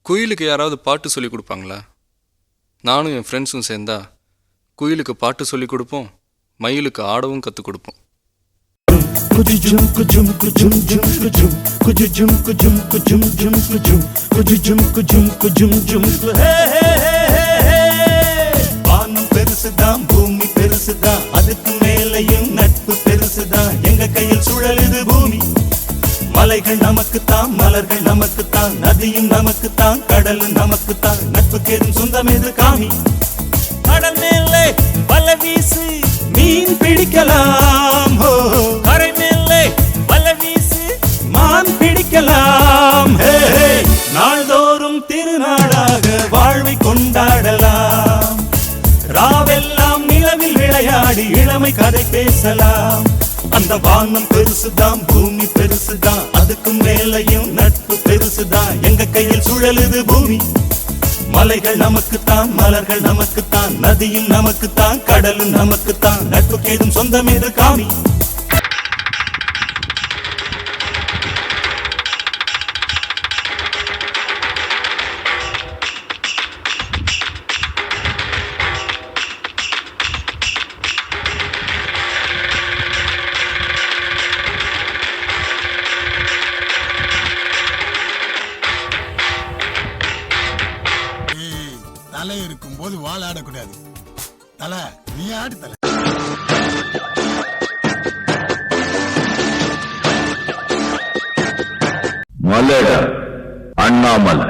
குயிலுக்கு யாராவது பாட்டு சொல்லி கொடுப்பாங்களா? நானும் என் ஃப்ரெண்ட்ஸும் சேர்ந்தா குயிலுக்கு பாட்டு சொல்லி கொடுப்போம், மயிலுக்கு ஆடவும் கற்றுக் கொடுப்போம். வானம் பெருசுதான், பூமி பெருசுதான், அதுக்கு மேலையும் நட்பு பெருசுதான். எங்க கையில் சுழலுது பூமி. மலைகள் நமக்குத்தான், மலர்கள் நமக்குத்தான், நதியும் நமக்குத்தான், கடலும் நமக்குத்தான். நட்புக்கு ஏதும் சொந்தம் எது காமி? கடல் மேலே வலை வீசு, மீன் பிடிக்கலாம். கரை மேலே வலை வீசு, மான் பிடிக்கலாம். நாள்தோறும் திருநாளாக வாழ்வை கொண்டாடலாம். ராவெல்லாம் நிலவில் விளையாடி இளமை கதை பேசலாம். அந்த வானம் பெருசுதான், பூமி பெருசுதான், அதுக்கும் மேலையும் நட்பு பெருசுதான். எங்க கையில் சுழலுது பூமி. மலைகள் நமக்குத்தான், மலர்கள் நமக்குத்தான், நதியும் நமக்குத்தான், கடலும் நமக்குத்தான். நட்புக்கு ஏதும் சொந்தம் எது காமி? தலை இருக்கும் போது வாழ ஆடக்கூடாது. தலை நீ ஆடு தலை. மலைடா அண்ணாமலை.